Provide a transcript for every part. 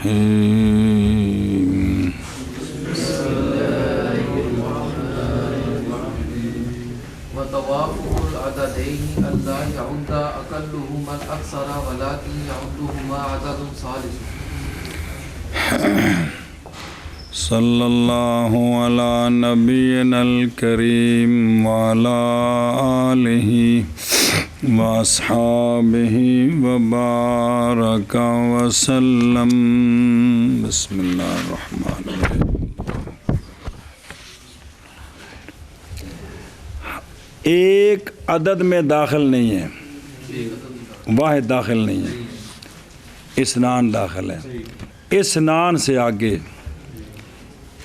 الرحيم وتوافق العددين ألا يعد أقلهما الأكثر ولكن يعدهما عدد ثالث. صلی اللہ علی نبینا الکریم وعلی آلہ واصحابہ وبارک وسلم. بسم اللہ الرحمن الرحیم. ایک عدد میں داخل نہیں ہے، واحد داخل نہیں ہے، اثنان داخل ہے. اثنان سے آگے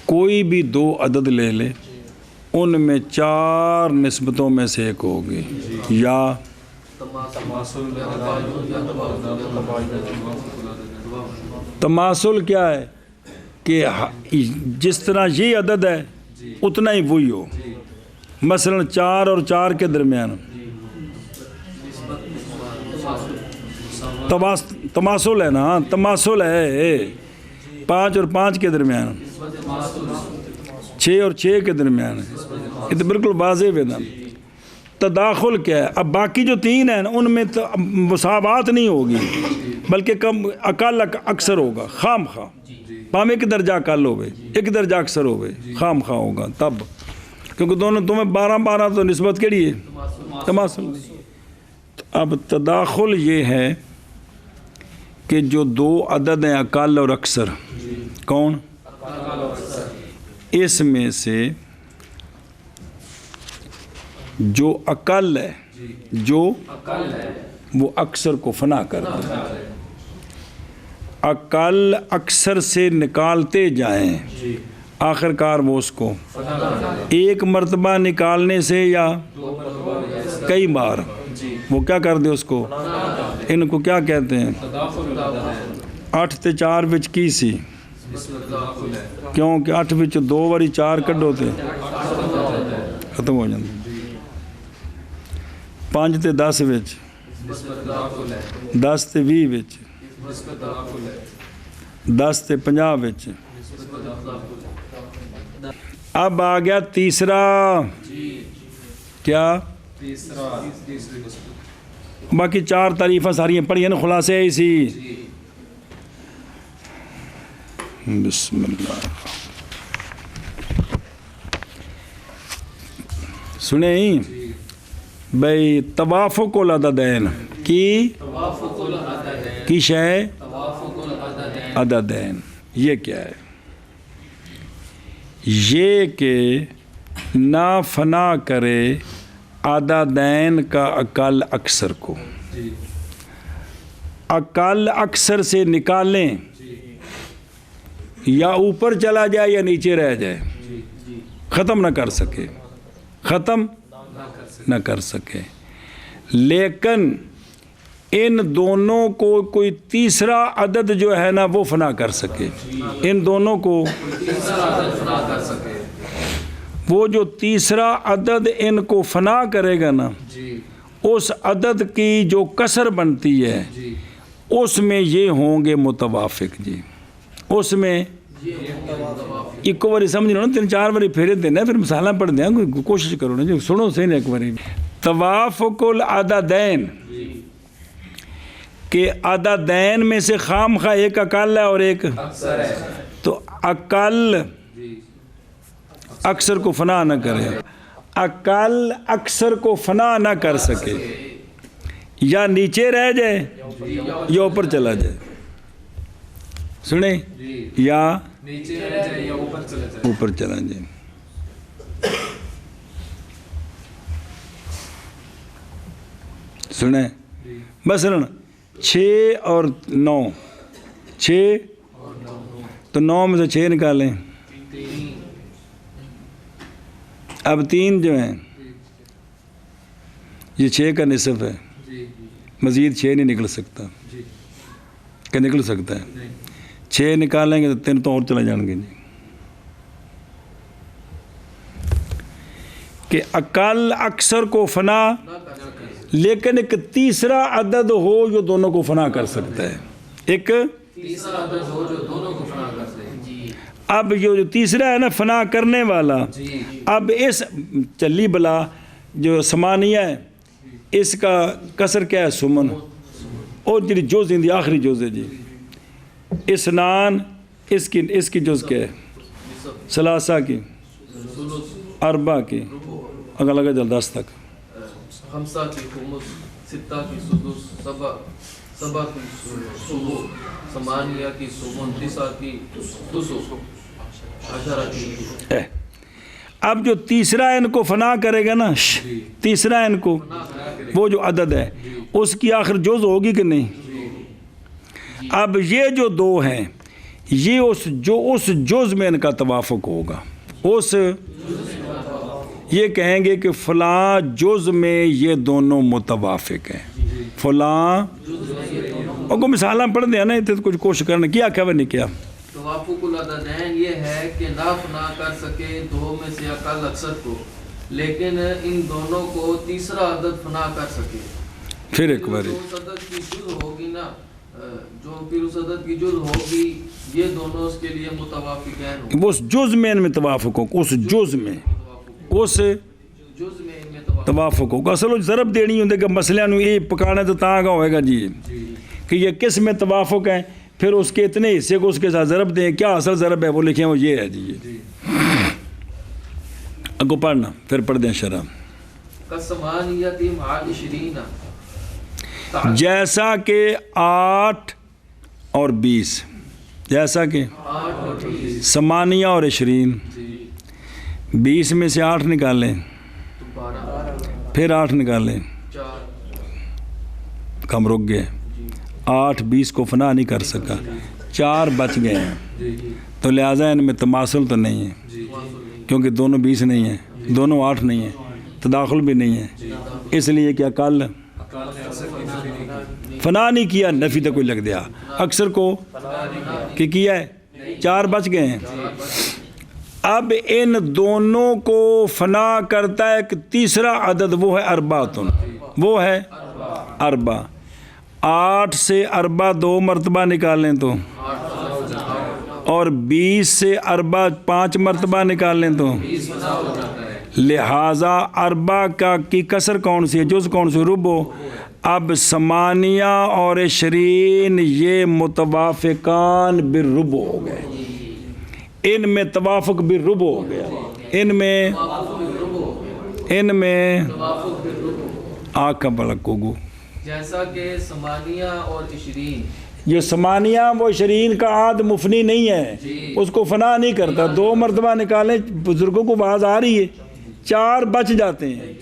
کوئی بھی دو عدد لے لے، ان میں چار نسبتوں میں سے ایک ہوگی. یا تماثل کیا ہے کہ جس طرح یہ عدد ہے اتنا ہی وہی ہو. مثلا 4 اور 4 کے درمیان تماثل ہے نا، تماثل ہے. 5 اور 5 کے درمیان، 6 اور 6 کے درمیان، یہ تو بالکل واضح ہے نا. تداخل کیا ہے؟ اب باقی جو 3 ہیں ان میں تو مساوات نہیں ہوگی، بلکہ کم اقل اکثر ہوگا. خام خواہ پام ایک درجہ اقل ہوئے، ایک درجہ اکثر ہوئے، خام خواہ ہوگا تب، کیونکہ دونوں تمہیں 12 تو نسبت کیڑی ہے؟ تماثل. اب تداخل یہ ہے کہ جو دو عدد ہیں اقل اور اکثر، کون؟ اس میں سے جو اقل ہے وہ اکثر کو فنا کر دے. اقل اکثر سے نکالتے جائیں، آخر کار وہ اس کو ایک مرتبہ نکالنے سے یا کئی بار وہ کیا کر دے اس کو. ان کو کیا کہتے ہیں؟ 8 تے 4 وچ کی سی، کیونکہ 8 وچ 2 واری 4 کڈو تے ختم ہو جاندے. 5 تے 10 وچ، 10 تے 20 وچ، 10 تے 50 وچ. اب آ گیا تیسرا. کیا؟ باقی 4 تعریفیں ساریاں پڑھی ہیں نا، خلاصے اسی. بسم اللہ. سنیں بھئی، توافق العددین کی شے عددین. یہ کیا ہے؟ یہ کہ نہ فنا کرے عددین کا اقل اکثر کو. اقل اکثر سے نکالیں، یا اوپر چلا جائے یا نیچے رہ جائے، ختم نہ کر سکے، ختم نہ کر سکے. لیکن ان دونوں کو کوئی تیسرا عدد جو ہے نا وہ فنا کر سکے. ان دونوں کو وہ جو تیسرا عدد ان کو فنا کرے گا نا، اس عدد کی جو کسر بنتی ہے اس میں یہ ہوں گے متوافق. جی اس میں ایک باری سمجھ لو نا، 3-4 باری پھیرے دینا، پھر مسالہ پڑھ دیں. کوشش کرو نا جی، سنو صحیح نا ایک باری. توافق العددین کہ عددین میں سے خام خواہ ایک اقل ہے اور ایک تو اقل اکثر کو فنا نہ کرے، اقل اکثر کو فنا نہ کر سکے، یا نیچے رہ جائے یا اوپر چلا جائے. سنیں، یا اوپر چلا جائے. سنیں مثلا 6 اور 9، 6 تو 9 میں سے 6 نکالیں. اب 3 جو ہیں یہ 6 کا نصف ہے، مزید 6 نہیں نکل سکتا. کہ نکل سکتا ہے؟ 6 نکالیں گے تو 3 تو اور چلے جائیں گے. کہ اقل اکثر کو فنا، لیکن ایک تیسرا عدد ہو جو دونوں کو فنا کر سکتا ہے. ایک تیسرا عدد ہو جو دونوں کو فنا کر دے. جی اب یہ جو تیسرا ہے نا فنا کرنے والا، اب اس چلی بلا جو ثمانیہ ہے اس کا کسر کیا ہے؟ سمن. اور جی جز ان دی آخری جز ہے جی اسنان، اس کی جز کیا ہے؟ ثلاثہ کی، اربع کی، اگر لگا جل 10 تک. خمسہ کی خمس، ستہ کی سدس، سبع کی سبع، ثمانیہ کی سمن، تسعہ کی تسع، عشرہ کی. اب جو تیسرا ان کو فنا کرے گا نا، تیسرا ان کو وہ جو عدد ہے اس کی آخر جز ہوگی کہ نہیں؟ اب یہ جو دو ہیں یہ اس جز میں ان کا توافق ہوگا. اس یہ کہیں گے کہ فلاں جز میں یہ دونوں متوافق ہیں. فلاں اور کو مثالیں پڑھ دیا نا، تو کچھ کوشش کرنے کیا نہیں کیا. توافق العددین یہ ہے کہ نہ فنا کر سکے دو میں سے اقل اکثر کو، لیکن ان دونوں کو تیسرا عدد فنا کر سکے. پھر ایک بار اس عدد کی جز ہوگی نا، جو پھر اس عدد کی جز ہوگی یہ دونوں اس کے لیے متوافقین ہوں. اس جز میں ان میں توافق ہو، اس جز میں اس جز میں ان میں توافق ہوگا. اصل ضرب دینی ہوں کہ مسئلہ نو یہ پکانا تو تاں کا ہوئے گا جی کہ یہ کس میں توافق ہے، پھر اس کے اتنے حصے کو اس کے ساتھ ضرب دیں. کیا اصل ضرب ہے وہ لکھیں، وہ یہ ہے جی. اگو پڑھنا پھر پڑھ دیں شرح. کسمانیت مع 20 جیسا کہ 8 اور 20، جیسا کہ 8 اور 20 ثمانیہ اور 20، 20 میں سے 8 نکالیں، 12 پھر 8 نکالیں، 4 کم رک گئے. 8 20 کو فنا نہیں کر سکا، 4 بچ گئے ہیں. تو لہٰذا ان میں تماثل تو نہیں ہے کیونکہ دونوں 20 نہیں ہیں، دونوں 8 نہیں ہیں، تداخل بھی نہیں ہے. اس لیے کہ اقل فنا نہیں کیا، نفی تو کوئی لگ دیا. اکثر کو کہ کیا ہے، 4 بچ گئے ہیں. اب ان دونوں کو فنا کرتا ہے ایک تیسرا عدد، وہ ہے اربعۃ، وہ ہے اربع. 8 سے اربع 2 مرتبہ نکالیں تو، اور 20 سے اربع 5 مرتبہ نکالیں تو، لہٰذا اربع کا کی کسر کون سی ہے، جز کون سی؟ ربع. اب ثمانیہ اور 20 یہ متوافقان بالربع ہو گئے، ان میں توافق بالربع ہو گیا. ان میں آنکھ کا بڑک کو جیسا کہ ثمانیہ اور 20 یہ ثمانیہ وہ 20 کا عاد مفنی نہیں ہے، اس کو فنا نہیں کرتا. 2 مرتبہ نکالیں، بزرگوں کو باز آ رہی ہے، 4 بچ جاتے ہیں.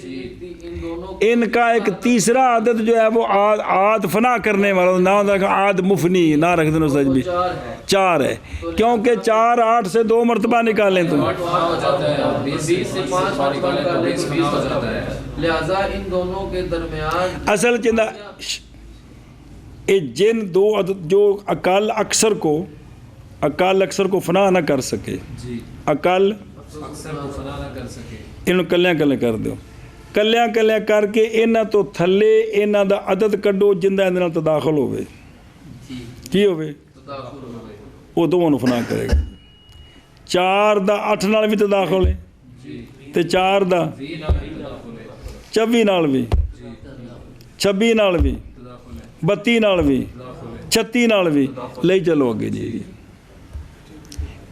ان کا ایک تیسرا عدد جو ہے وہ عاد فنا کرنے والا، نہ عاد مفنی نہ رکھ دیں سج بھی 4 ہے، کیونکہ 4 8 سے 2 مرتبہ نکالیں تو 20 سے 5 مرتبہ نکالیں تو 20 ہو جاتا ہے. لہذا ان دونوں کے درمیان اصل چندہ جن دو عدد جو اقل اکثر کو فنا نہ کر سکے، اقل اکثر کو فنا نہ کر سکے، انہوں کلیاں کر دو، کلیاں کر کے انہاں تو تھلے انہاں دا عدد کڈو جندہ اندر نال تداخل ہوئے، کی ہوئے وہ دونوں فنا کرے گا. 4 دا 8 نال بھی تداخل ہے تے 4 دا 24 نال بھی، 26 نال بھی، 32 نال بھی، 36 نال بھی. لے چلو اگے جی.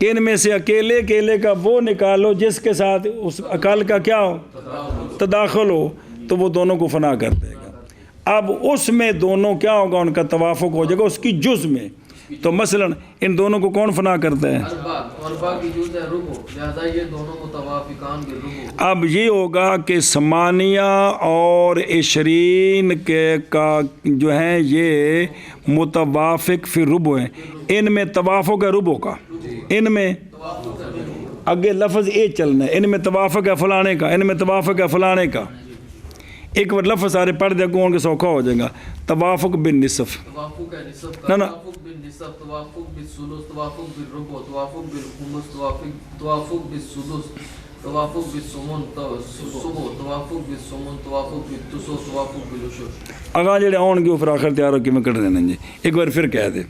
ان میں سے اکیلے کا وہ نکالو جس کے ساتھ اس اقل کا کیا ہو، تداخل ہو، تو وہ دونوں کو فنا کر دے گا. اب اس میں دونوں کیا ہوگا، ان کا توافق ہو جائے گا اس کی جز میں. تو مثلا ان دونوں کو کون فنا کرتا ہے؟ اربع کی جز ہے ربع، لہذا یہ دونوں متوافقان بالربع. اب یہ ہوگا کہ ثمانیہ اور 20 کے کا جو ہیں یہ متوافق فی ربع ہیں، ان میں توافق ہے ربع کا. ان میں آگے لفظ یہ چلنا ہے، ان میں توافق ہے فلانے کا، ان میں توافق ہے فلانے کا. ایک بار لفظ سارے پڑھ دیا کون کے سوکھا ہو جائے گا. توافق بالنصف، توافق ہے نصف کا، نہ توافق بالنصف، توافق بالثلث، توافق بالربع، توافق بالخمس، توافق بالسدس، توافق بالثمن، توافق بالثمن، توافق بالتسع، توافق بالعشر. اگاں جڑے آن گے پھر آخر تیار ہو کے میں کٹ دینا جی. ایک بار پھر کہہ دے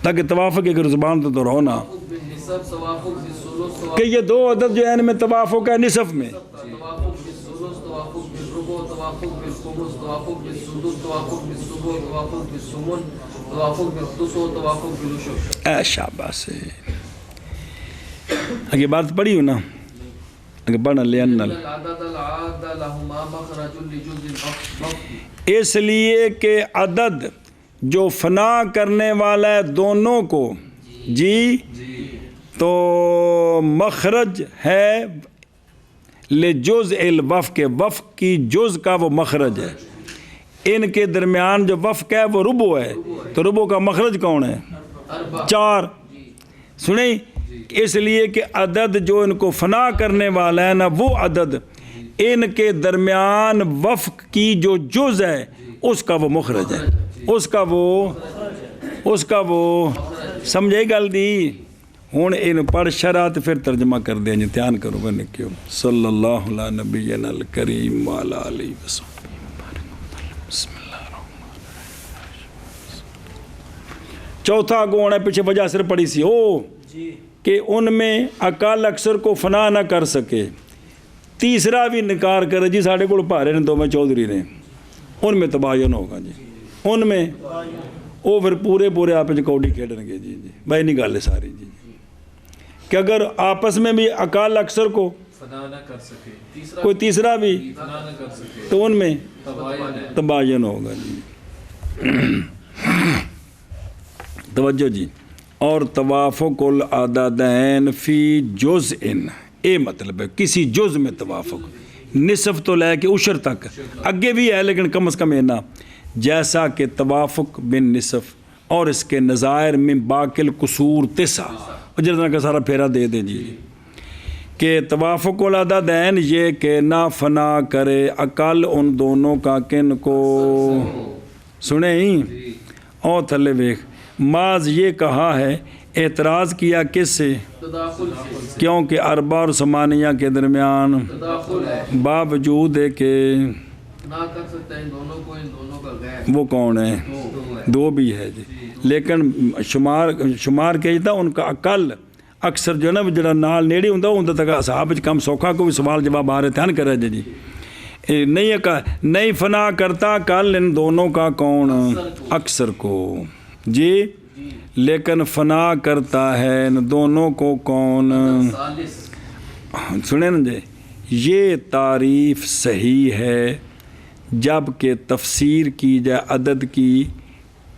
تاکہ توافق کی اگر زبان تو رہو نا بالنسب توافق بالثلث کہ یہ دو عدد جو ہے ان میں توافق ہے نصف میں. توافق بالثلث توافق بالربع توافق بالخمس توافق بالسدس توافق بالسبع توافق بالثمن توافق بالتسع توافق بالعشر. اے شاباش. آگے بات پڑھی ہو نا آگے پڑھنا لین العدد العاد لهما مخرج لجزء الضبط. اس لیے کہ عدد جو فنا کرنے والا ہے دونوں کو جی تو مخرج ہے لجزء الوفق کے وفق کی جز کا وہ مخرج ہے. ان کے درمیان جو وفق ہے وہ ربع ہے تو ربع کا مخرج کون ہے؟ 4. سنیں اس لیے کہ عدد جو ان کو فنا کرنے والا ہے نا وہ عدد ان کے درمیان وفق کی جو جز ہے اس کا وہ مخرج ہے اس کا وہ سمجھے گل دی. ہوں ان پڑھ شرات پھر ترجمہ کر دیں جی دھیان کرو بنے کیوں صلی اللہ علیہ نبینا الکریم وعلی آلہ وصحبہ. بسم اللہ الرحمن الرحیم. چوتھا گون ہے پیچھے وجہ سر پڑی سی کہ ان میں اقل اکثر کو فنا نہ کر سکے. تیسرا بھی نکار کرے جی ساڑھے کو پارے نے دو میں چودھری نے ان میں تباین ہوگا جی ان میں وہ پھر پورے آپ کوڈی کھیڑیں گے جی بھائی نہیں گل ہے ساری جی کہ اگر آپس میں بھی اقل اکثر کو فنا نہ کر سکے کوئی تیسرا بھی فنا نہ کر سکے تو ان میں تباین تباین ہوگا جی. توجہ جی. اور توافق العددین فی جزء اے مطلب ہے کسی جز میں توافق نصف تو لے کے عشر تک اگے بھی ہے لیکن کم از کم اینا جیسا کہ توافق بن نصف اور اس کے نظائر من باقل قصور 9 اور جتنا کا سارا پھیرا دے دیں جی کہ توافق العددین یہ کہ نہ فنا کرے اقل ان دونوں کا کن کو سنیں ہی اور تھلے ویخ ماز یہ کہا ہے اعتراض کیا کس سے تداخل کیونکہ اربع اور ثمانیہ کے درمیان تداخل ہے باوجود ہے کہ نہ کر سکتے ہیں ان دونوں کو ان دونوں کا غیر وہ کون ہے 2 بھی ہے جی لیکن شمار کہتا ان کا اقل اکثر جو ہے نا جڑا نال نیڑی ہوں تک صحابہ کم سوکھا کو بھی سوال جواب آ رہے دھیان کرے جی نہیں فنا کرتا کل ان دونوں کا کون اکثر کو جی لیکن فنا کرتا ہے ان دونوں کو کون سنیں نا جی یہ تعریف صحیح ہے جب کہ تفسیر کی جائے عدد کی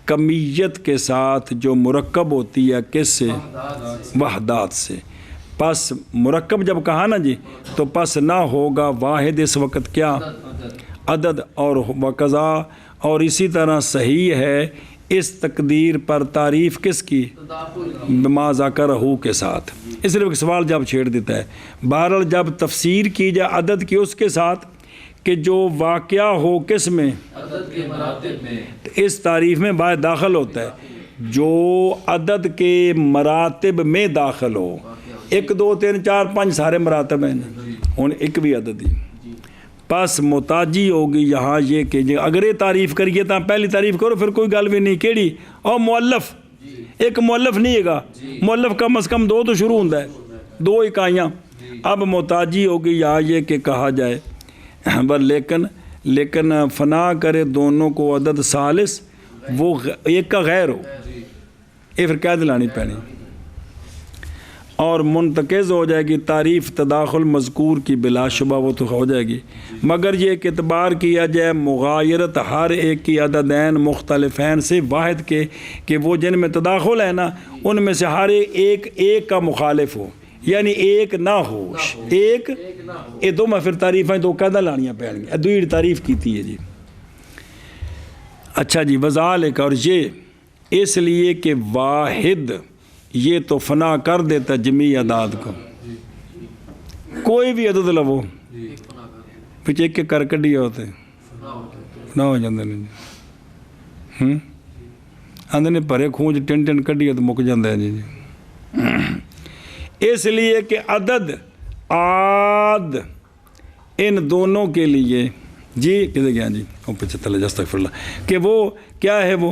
کمیت کے ساتھ جو مرکب ہوتی ہے کس سے وحدات سے. پس مرکب جب کہا نا جی تو پس نہ ہوگا واحد اس وقت کیا عدد اور وقضا اور اسی طرح صحیح ہے اس تقدیر پر تعریف کس کی بما ذکرہ کے ساتھ. اس لیے سوال جب چھیڑ دیتا ہے بہرحال جب تفسیر کی جائے عدد کی اس کے ساتھ کہ جو واقعہ ہو کس میں عدد کے مراتب میں اس تعریف میں باعث داخل ہوتا ہے جو عدد کے مراتب میں داخل ہو 1 2 3 4 5 سارے مراتب ہیں ان ایک بھی عدد ہی. پس محتاجی ہوگی یہاں یہ کہ اگر یہ تعریف کریے تو پہلی تعریف کرو پھر کوئی گل بھی نہیں کیڑی اور مؤلف ایک مؤلف نہیں ہے گا مؤلف کم از کم 2 تو شروع ہوتا ہے 2 اکائیاں. اب محتاجی ہوگی یہاں یہ کہ کہا جائے لیکن فنا کرے دونوں کو عدد ثالث وہ ایک کا غیر ہو یہ پھر کیا دلانی پڑنی اور منتقض ہو جائے گی تعریف تداخل مذکور کی بلا شبہ وہ تو ہو جائے گی مگر یہ کہ اعتبار کیا جائے مغایرت ہر ایک کی عددین مختلفین سے واحد کے کہ وہ جن میں تداخل ہے نا ان میں سے ہر ایک کا مخالف ہو یعنی ایک نہ ہو ایک یہ دو میں پھر تعریفیں دو قیدہ لانیاں پہن گی دوئی تعریف کیتی ہے جی. اچھا جی وذالک اور یہ اس لیے کہ واحد یہ تو فنا کر دیتا جمیع اعداد کو کوئی بھی عدد لو پچھے ایک کر کڈی ہوتے نہ ہو جاندے نہیں آندے نے پرے کھونج ٹن کڈی تو مک جاندے ہیں جی. اس لیے کہ عدد عاد ان دونوں کے لیے جی کدھر گیا جی پیچھے تلے استغفر اللہ کہ وہ کیا ہے وہ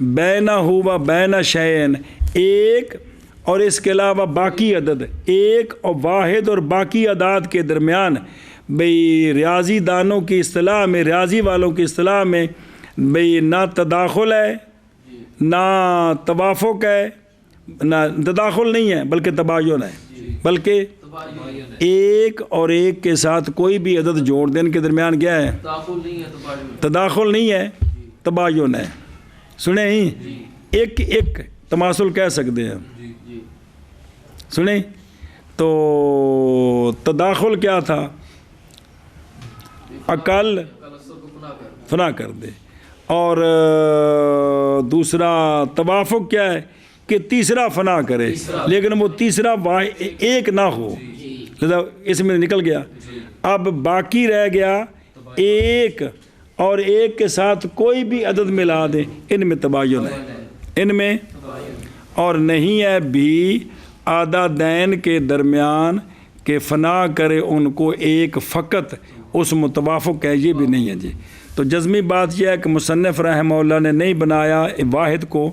بینہ و بین شیئن ایک اور اس کے علاوہ باقی عدد، ایک اور واحد اور باقی اعداد کے درمیان بھئی ریاضی دانوں کی اصطلاح میں، ریاضی والوں کی اصطلاح میں بھئی نہ تداخل ہے نہ توافق ہے، نہ تداخل نہیں ہے بلکہ تباین ہے، بلکہ ایک اور ایک کے ساتھ کوئی بھی عدد جوڑ دیں، ان کے درمیان کیا ہے؟ تداخل نہیں ہے، تباین تداخل نہیں ہے، تباین ہے۔ سنیں ہی ایک ایک تماثل کہہ سکتے ہیں، جی سنیں تو تداخل کیا تھا؟ اقل اثر کو فنا کر دے، اور دوسرا توافق کیا ہے کہ تیسرا فنا کرے، لیکن وہ تیسرا ایک نہ ہو، لہذا اس میں نکل گیا۔ اب باقی رہ گیا ایک اور ایک کے ساتھ کوئی بھی عدد ملا دیں، ان میں تباین ہے، ان میں، اور نہیں ہے بھی عددین کے درمیان کہ فنا کرے ان کو ایک فقط اس متوافق ہے، یہ بھی نہیں ہے جی۔ تو جزمی بات یہ ہے کہ مصنف رحمہ اللہ نے نہیں بنایا واحد کو،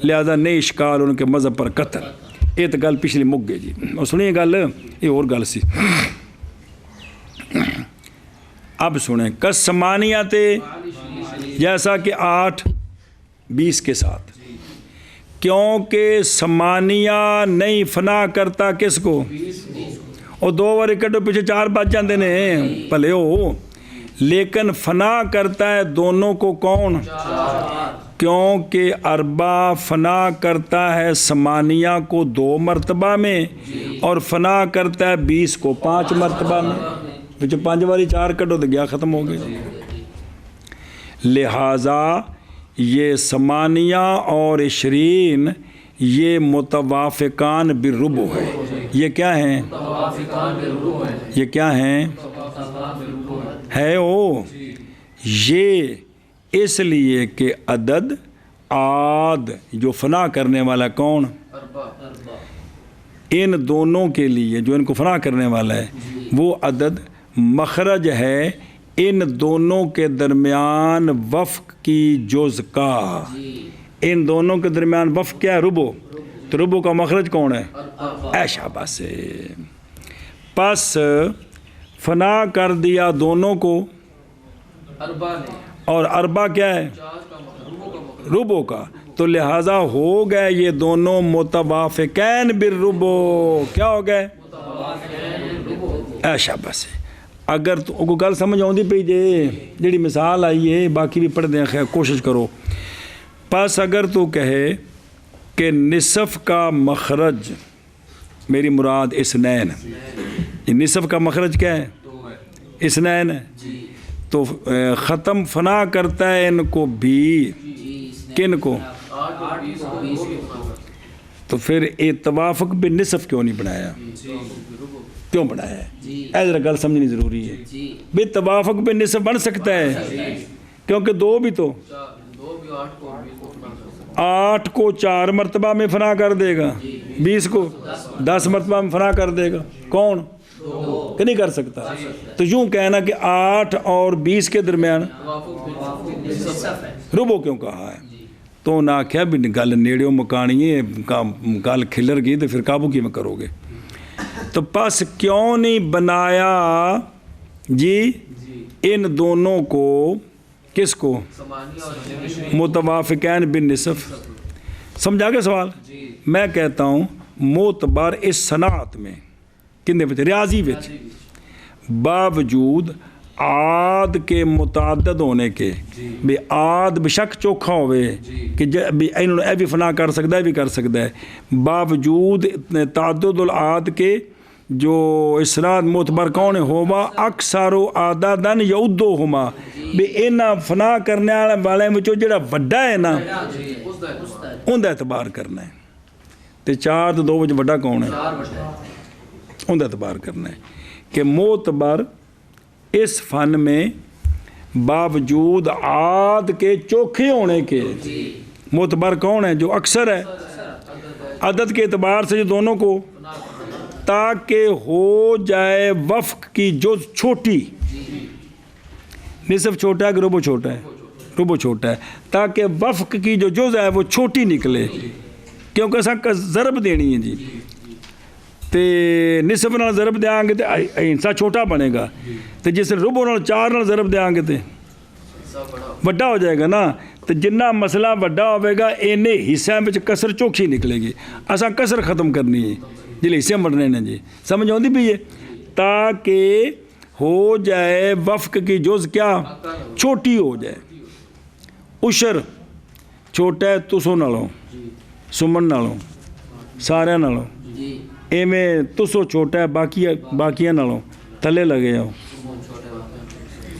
لہذا نہیں اشکال ان کے مذہب پر قتل۔ یہ تو گل پچھلی مک گئی جی، اور سنیے گل یہ اور گل سی، اب سنیں کس سمانیات، جیسا کہ 8 20 کے ساتھ، کیونکہ سمانیہ نہیں فنا کرتا کس کو، اور 2 واری کٹو پیچھے 4 بچ جاندے نے بھلے ہو، لیکن فنا کرتا ہے دونوں کو کون؟ کیونکہ اربع فنا کرتا ہے سمانیہ کو 2 مرتبہ میں، اور فنا کرتا ہے 20 کو 5 مرتبہ میں، جو 5 واری 4 کٹو تو گیا، ختم ہو گیا۔ لہٰذا یہ سمانیہ اور 20 یہ متوافقان بالربع ہے۔ یہ کیا ہیں؟ یہ کیا ہیں؟ ہے او یہ اس لیے کہ عدد عاد جو فنا کرنے والا کون؟ ان دونوں کے لیے جو ان کو فنا کرنے والا ہے وہ عدد مخرج ہے ان دونوں کے درمیان وفق کی جز کا۔ ان دونوں کے درمیان وفق کیا ہے؟ ربع۔ تو ربع کا مخرج کون ہے؟ اے شاباش سے، پس فنا کر دیا دونوں کو، اور اربع کیا ہے؟ ربع کا، تو لہٰذا ہو گئے یہ دونوں متوافقین بالربع۔ کیا ہو گئے؟ اے شاباش سے۔ اگر تو کوئی گل سمجھ آؤندی پئی جے جیڑی مثال آئی ہے، باقی بھی پڑھ دیں، خیر کوشش کرو۔ پس اگر تو کہے کہ نصف کا مخرج، میری مراد اسنین، یہ نصف کا مخرج کیا ہے؟ اسنین ہے، تو ختم فنا کرتا ہے ان کو بھی، کن کو؟ تو پھر یہ توافق بھی نصف کیوں نہیں بنایا؟ کیوں بنایا ہے؟ اے ذرا گل سمجھنی ضروری ہے۔ بھی توافق بھی نصف بن سکتا ہے، کیونکہ 2 بھی تو 8 کو 4 مرتبہ میں فنا کر دے گا، 20 کو 10 مرتبہ میں فنا کر دے گا، کون؟ کہ نہیں کر سکتا؟ تو یوں کہنا کہ 8 اور 20 کے درمیان ربع کیوں کہا ہے؟ تو نہ کیا بھی گل نیڑیوں مکانی ہے، گل کھلر گئی تو پھر قابو کی میں کرو گے؟ تو پس کیوں نہیں بنایا جی ان دونوں کو، کس کو؟ متوافقین بالنصف۔ سمجھا گیا سوال؟ میں کہتا ہوں معتبر اس صنعت میں، کنے بچے ریاضی بچ، باوجود عاد کے متعدد ہونے کے، بھی عاد بشک چوکھا ہوئے کہ انہوں نے اے بھی فنا کر سکتا ہے، بھی کر سکتا ہے، باوجود تعدد العاد کے جو اسناد معتبر کون ہوما اکثر عددن یعدہما، بھی انہاں فنا کرنے والے میں جڑا وڈا ہے نا ان دا اعتبار کرنا ہے، تے 4 تو 2 وچ وڈا کون ہے؟ ان دا اعتبار کرنا ہے کہ معتبر اس فن میں باوجود عاد کے چوکھے ہونے کے معتبر کون ہے؟ جو اکثر ہے عدد کے اعتبار سے، جو دونوں کو، تاکہ ہو جائے وفق کی جز چھوٹی، نصف چھوٹا ہے کہ ربع چھوٹا ہے؟ ربع چھوٹا ہے، تاکہ وفق کی جو جز ہے وہ چھوٹی نکلے، کیونکہ اساں ضرب دینی ہے جی، تے نصف نال ضرب دیاں گے تے حصہ چھوٹا بنے گا، تے جس ربع نال 4 نال ضرب دیاں گے تے بڑا ہو جائے گا نا، تو جنہ مسئلہ بڑا ہوئے گا اینے حصہ میں کسر چوکھی نکلے گی، اساں کسر ختم کرنی ہے جلے حصے بڑھنے نے جی، سمجھ آتی بھی ہے، تاکہ ہو جائے وفق کی جز کیا چھوٹی ہو جائے۔ عشر چھوٹا ہے تسو نالوں، سمن نالوں، سارے نالوں، ایویں تسو چھوٹا ہے باقیاں نالوں، تھلے لگے آؤ،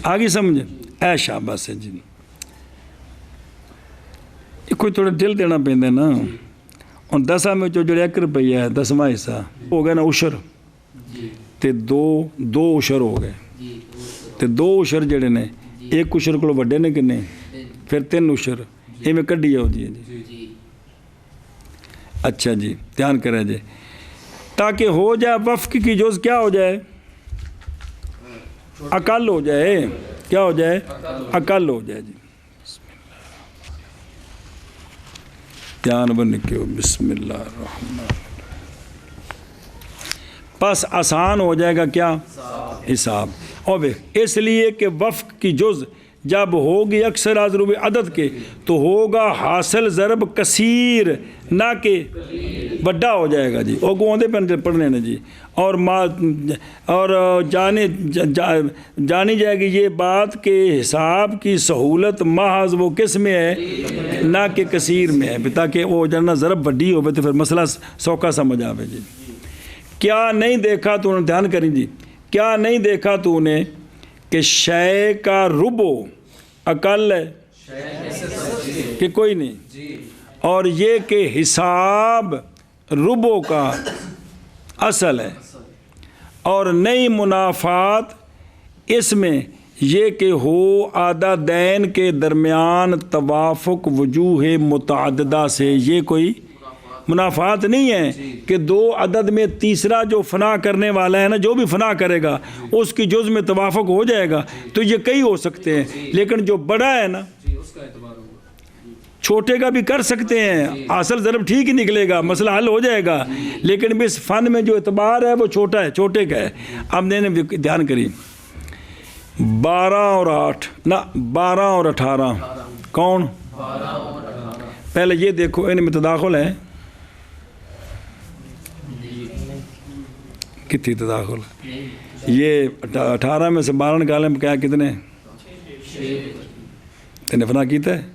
آگے سمجھ اے شاباش ہے جی۔ کوئی تھوڑا دل دینا پہندے نا، اور 10 میں جو 1 روپیہ ہے 10واں حصہ ہو گیا نا عشر، تے دو عشر ہو گئے، تے 2 عشر جڑے نے 1 عشر کو وڈے نے کنے، پھر 3 عشر ایویں کڈی آؤ جی۔ اچھا جی دھیان کرے جی، تاکہ ہو جائے وفق کی جز کیا ہو جائے، اقل ہو جائے، کیا ہو جائے، اقل ہو جائے جی۔ دھیان بن کے بسم اللہ الرحمن الرحیم، پس آسان ہو جائے گا کیا حساب، اور اس لیے کہ وفق کی جز جب ہوگی اکثر اضرب عدد کے تو ہوگا حاصل ضرب کثیر، نہ کہ بڑا ہو جائے گا جی، اور گوندے پڑھنے نے جی، اور جانی جائے گی یہ بات کہ حساب کی سہولت محض وہ کس میں ہے، نہ کہ کثیر میں ہے، تاکہ وہ جانا ضرب بڑی ہوئے تو پھر مسئلہ سوکھا سمجھ آوے جی۔ کیا نہیں دیکھا تو نے، دھیان کریں جی، کیا نہیں دیکھا تو نے کہ شے کا ربع اقل ہے کہ کوئی نہیں، اور یہ کہ حساب ربع کا اصل ہے، اور نئی منافات اس میں یہ کہ ہو عددین کے درمیان توافق وجوہ متعددہ سے، یہ کوئی منافات نہیں ہے کہ 2 عدد میں تیسرا جو فنا کرنے والا ہے نا، جو بھی فنا کرے گا اس کی جز میں توافق ہو جائے گا، تو یہ کئی ہو سکتے ہیں، لیکن جو بڑا ہے نا چھوٹے کا بھی کر سکتے ہیں، اصل ضرب ٹھیک ہی نکلے گا، مسئلہ حل ہو جائے گا، لیکن اس فن میں جو اعتبار ہے وہ چھوٹا ہے، چھوٹے کا ہے۔ اب میں نے دھیان کری 12 اور 8 نہ 12 اور 18 کون، پہلے یہ دیکھو ان میں تداخل ہے، کتنی تداخل، یہ 18 میں سے 12 نکالیں کیا کتنے، تینے فنا کیتا ہے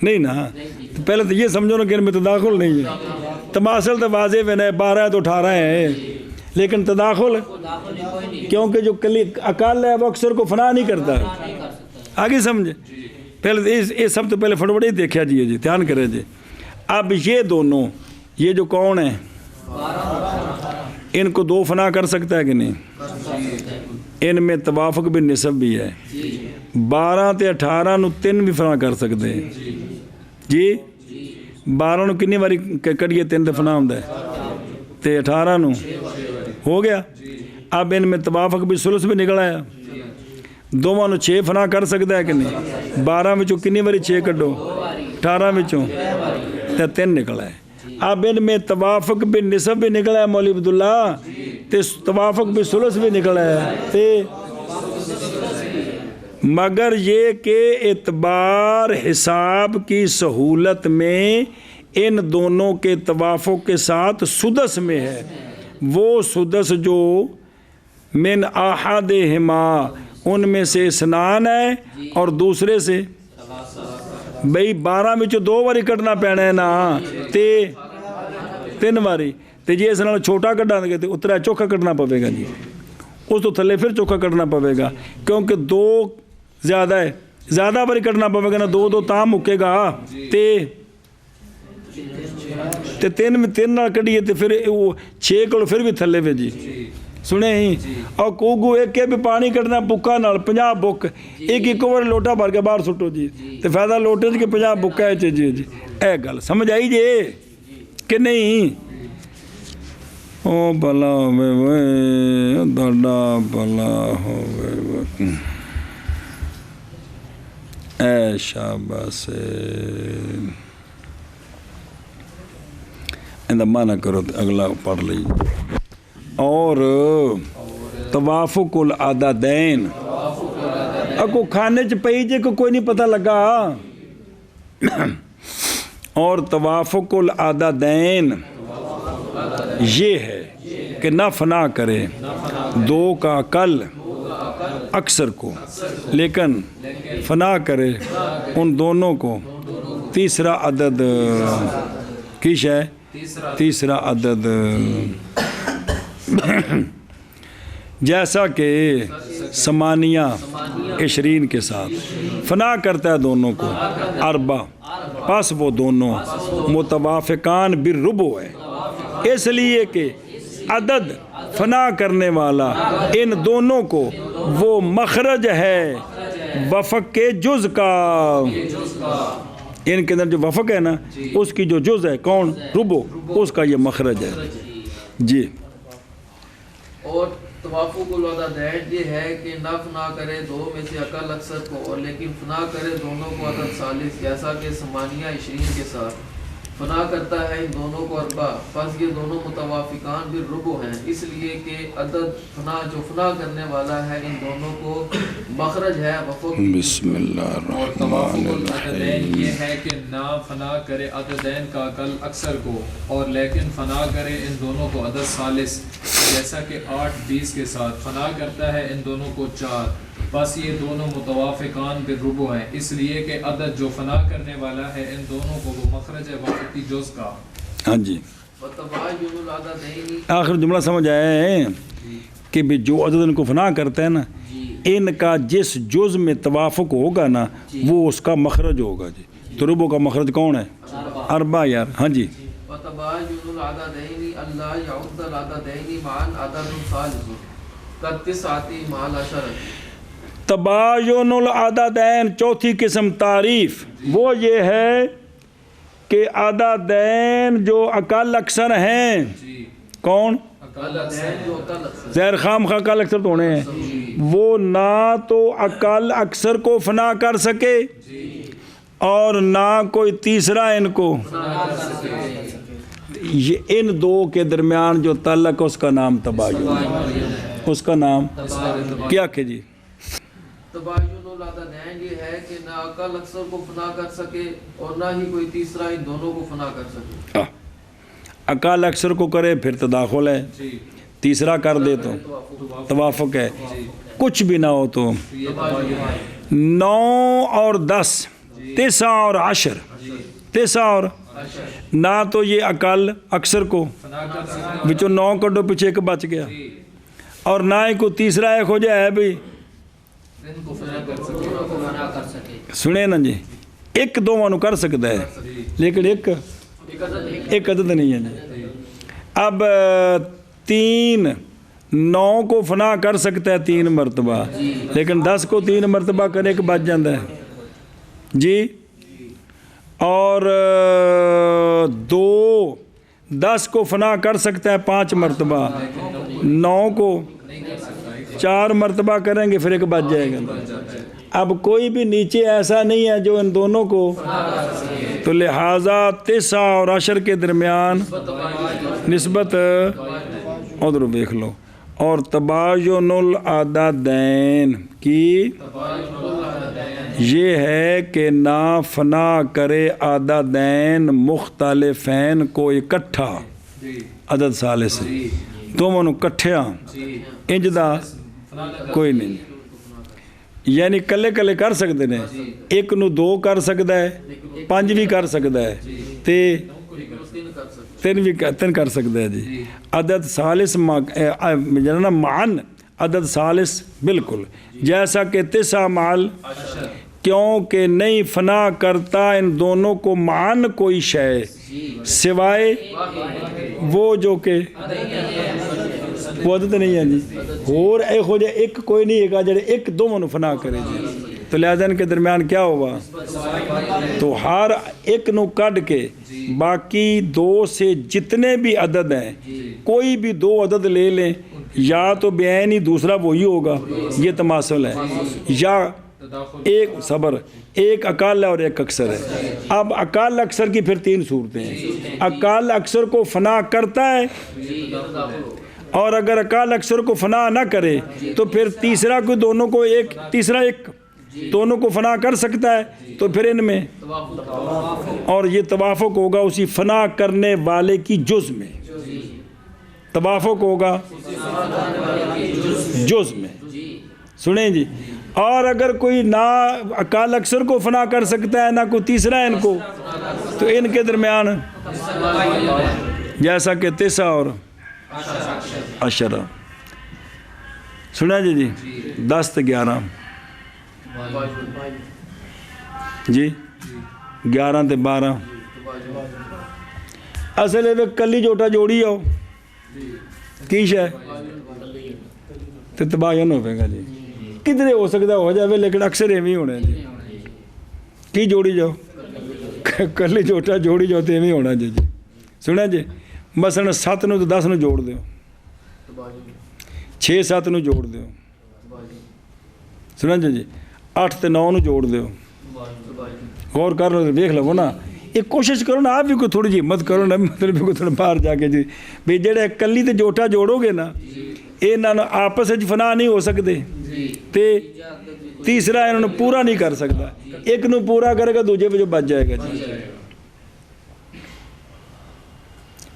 نہیں نا، تو پہلے تو یہ سمجھو نا کہ ان میں تداخل نہیں ہے، تماثل تو واضح ہے، 12 ہے تو 18 ہے، لیکن تداخل کیونکہ جو اقل ہے وہ اکثر کو فنا نہیں کرتا، آگے سمجھے، پہلے یہ سب تو پہلے فٹوڑے ہی دیکھا جی، دھیان کرے جی۔ اب یہ دونوں، یہ جو کون ہے، ان کو 2 فنا کر سکتا ہے کہ نہیں، ان میں توافق بھی نسب بھی ہے، 12 تے 18 نو 3 بھی فنا کر سکتے ہیں جی، 12 نو کنی باری کریے 3 تے فنا ہوتا ہے، تے 18 نو ہو گیا۔ اب ان میں توافق بھی ثلث بھی نکل آیا، دونوں نو 6 فنا کر سکتا ہے کہ نہیں، 12 میں کنی باری 6 کڈو، 18 میں تے 3 نکلا ہے۔ اب ان میں توافق بھی نسب بھی نکلا ہے مولوی عبداللہ، تے توافق بھی ثلث بھی نکلا ہے، تے مگر یہ کہ اعتبار حساب کی سہولت میں ان دونوں کے توافق کے ساتھ سدس میں ہے، وہ سدس جو من احدہما ان میں سے اثنان ہے اور دوسرے سے بھئی 12 میں 2 باری کٹنا پینا ہے نا، تے 3 باری، تے جی اس نال چھوٹا کٹا گے تے اترا چوکھا کٹنا پوے گا جی، اس تو تھلے پھر چوکھا کٹنا پوے گا، کیونکہ 2 زیادہ ہے، زیادہ باری کٹنا پوے گا نا، 2 تام مکے گا، تے 3 نال کٹیے تے پھر 6 کو پھر بھی تھلے پہ جی، سنے ہی، اور کوگو ایک بھی پانی کٹنا بکا نال 50 بک، ایک بار لوٹا بھر کے باہر سٹو جی، تے فائدہ لوٹے جی کہ 50 بکا ہے جی، اے گل سمجھ آئی جی کہ نہیں؟ او بلا ہوئے وے، دادا بلا ہوئے وے۔ اے شاباش اندہ معنی کرو اگلا پڑھ لئی اور توافق العددین اکو کھانے چ پئی جے کو کوئی نہیں پتہ لگا اور توافق العددین یہ ہے کہ نہ فنا کرے دو کا اقل اکثر کو لیکن فنا کرے ان دونوں کو تیسرا عدد کیش ہے تیسرا عدد جیسا کہ ثمانیہ 20 کے ساتھ فنا کرتا ہے دونوں کو اربع پس وہ دونوں متوافقان بالربع ہے اس لیے کہ عدد فنا کرنے والا ان دونوں کو وہ مخرج ہے وفق کے جز کا ان کے اندر جو وفق ہے نا اس کی جو جز ہے کون ربع اس کا یہ مخرج ہے جی اور توافق العددین یہ ہے کہ نہ فنا کرے دو میں سے اقل اکثر کو اور لیکن فنا کرے دونوں کو عدد ثالث جیسا کہ ثمانیہ 20 کے ساتھ فنا کرتا ہے ان دونوں کو اربع پس یہ دونوں متوافقان بالربع ہیں اس لیے کہ عدد فنا جو فنا کرنے والا ہے ان دونوں کو مخرج ہے وفق بسم اللہ اور توافق العددین یہ ہے کہ نہ فنا کرے عددین کا اقل اکثر کو اور لیکن فنا کرے ان دونوں کو عدد ثالث جیسا کہ 8 20 کے ساتھ فنا کرتا ہے ان دونوں کو 4 بس یہ دونوں متوافقان بالربع ہیں اس لیے کہ عدد جو فنا کرنے والا ہے ان دونوں کو وہ مخرج ہے وفق کی جز کا ہاں جی وتباین العددین آخر جملہ سمجھ آیا ہے کہ بھی جو عدد ان کو فنا کرتا ہے نا ان کا جس جز میں توافق ہوگا نا وہ اس کا مخرج ہوگا جی تو ربع کا مخرج کون ہے اربع یار ہاں جی وتباین العددین اللہ یعد العددین معا عدد ثالث کالتسعۃ مع العشرۃ تباین العددین چوتھی قسم تعریف وہ یہ ہے کہ عددین جو اقل اکثر ہیں کون زہر خام خواہ اقل اکثر تو ہونے ہیں وہ نہ تو اقل اکثر کو فنا کر سکے اور نہ کوئی تیسرا ان کو یہ ان دو کے درمیان جو تعلق اس کا نام تباین اس کا نام کیا کہ جی تباین العددین یہ ہے کہ نہ اقل اکثر کو فنا کر سکے اور نہ ہی کوئی تیسرا ان دونوں کو فنا کر سکے اقل اکثر کو کرے پھر تداخل ہے تیسرا کر دے تو توافق ہے کچھ بھی نہ ہو تو 9 اور 10 9 اور 10 9 اور نہ تو یہ اقل اکثر کو بچوں 9 کڈو پیچھے ایک بچ گیا اور نہ ہی کوئی تیسرا ایک ہو جائے بھی سنے نا جی ایک دونوں کر سکتا ہے لیکن ایک عدد نہیں ہے جی اب 3 9 کو فنا کر سکتا ہے 3 مرتبہ لیکن 10 کو 3 مرتبہ کرے ایک بچ جاتا ہے جی اور 2 10 کو فنا کر سکتا ہے 5 مرتبہ 9 کو 4 مرتبہ کریں گے پھر ایک بچ جائے گا اب کوئی بھی نیچے ایسا نہیں ہے جو ان دونوں کو تو لہٰذا 9 اور 10 کے درمیان نسبت ادھر دیکھ لو اور تباین العددین کی یہ ہے کہ نہ فنا کرے عددین مختلفین کو اکٹھا عدد ثالث سے دونوں کٹھیا انجدہ کوئی نہیں یعنی کلے کلے کر سکتے ہیں ایک نو 2 کر سکتا ہے 5 بھی کر سکتا ہے تے 3 کر سکتا ہے جی عدد ثالث معن عدد ثالث بالکل جیسا کہ 9 مال کیونکہ نہیں فنا کرتا ان دونوں کو معن کوئی شے سوائے وہ جو کہ وہ عدد نہیں ہے جی اور ایک ہو جائے ایک کوئی نہیں ہے جڑے ایک دونوں فنا کرے جی تو لہذا ان کے درمیان کیا ہوا تو ہر ایک نو کڈ کے باقی 2 سے جتنے بھی عدد ہیں کوئی بھی 2 عدد لے لیں یا تو بعین ہی دوسرا وہی ہوگا یہ تماثل ہے یا ایک صبر، ایک اقل ہے اور ایک اکثر ہے۔ اب اقل اکثر کی پھر 3 صورتیں ہیں۔ اقل اکثر کو فنا کرتا ہے، اور اگر اقل اکثر کو فنا نہ کرے تو پھر تیسرا کو دونوں کو ایک، تیسرا ایک دونوں کو فنا کر سکتا ہے، تو پھر ان میں، اور یہ توافق ہوگا اسی فنا کرنے والے کی جز میں، توافق ہوگا جز میں، سنیں جی۔ اور اگر کوئی نہ اقل اکثر کو فنا کر سکتا ہے نہ کوئی تیسرا ان کو، تو ان کے درمیان جیسا کہ 9 اور 10 سنا جی 10 تے 11 جی 11 تے 12 اصل ہے کلی جوٹا جوڑی آؤ کی شے تے تباہ نہ ہوئے گا جی، کدھرے ہو سکتا ہو جائے لیکن اکثر ایویں ہونا ہے جی، کی جوڑی جاؤ کلی جوٹا جوڑی جاؤ تو ایویں ہونا جی جی سنا جی۔ مثلا 7 نو تو 10 نو جوڑ دیو، 6 7 نو جوڑ دیو، سنا جی 8 تے 9 نو جوڑ دیو، غور کر لو دیکھ لو نا، ایک کوشش کرو نا آپ بھی کوئی تھوڑی جی ہمت کرو نا، مطلب کوئی تھوڑا باہر جا کے جی بھی جڑے کلی تے جوٹا جوڑو گے نا یہ آپس وچ فنا نہیں ہو سکتے، تے تیسرا انہوں نے پورا نہیں کر سکتا، ایک نو پورا کرے گا دوجے وچ بچ جائے گا جی۔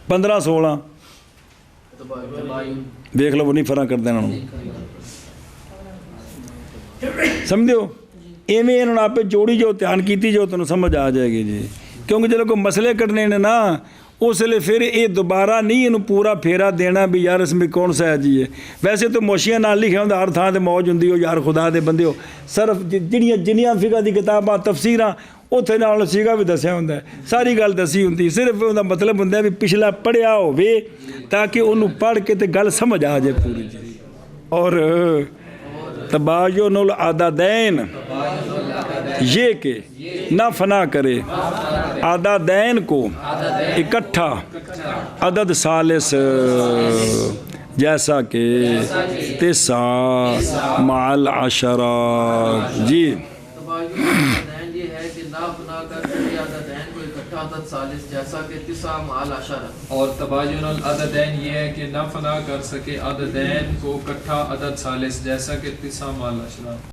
15 16 دیکھ لو وہ نہیں فرق کرتے انہوں سمجھو، ایویں انہوں نے آپ جوڑی جو دھیان کیتی جو تمہیں سمجھ آ جائے گی جی، کیونکہ جب کوئی مسئلے کٹنے نے نا اس لیے پھر یہ دوبارہ نہیں انہوں پورا پھیرا دینا بھی یار اس میں کون سا ہے جی ہے۔ ویسے تو موشیاں نال لکھے ہوں ہر تھان تے موج ہوں ہو یار خدا دے بندے ہو، صرف جنیاں فقہ دی کتاباں تفسیراں اتنے نال سیگا بھی دسیا ہوں، ساری گل دسی ہوں، صرف ان کا مطلب ہوں بھی پچھلا پڑھیا ہوئے تاکہ انہوں پڑھ کے تے گل سمجھ آ جائے پوری جی۔ اور تباین العددین یہ کہ نہ فنا کرے عددین کو اکٹھا عدد ثالث جیسا کہ 9 مع العشرہ جی۔ یہ ہے کہ نہ فنا کر کے عددین کو اکٹھا عدد ثالث جیسا کہ 9 مع العشرہ، اور تباین العددین یہ ہے کہ نہ فنا کر سکے عددین کو اکٹھا عدد ثالث جیسا کہ 9 مع العشرہ۔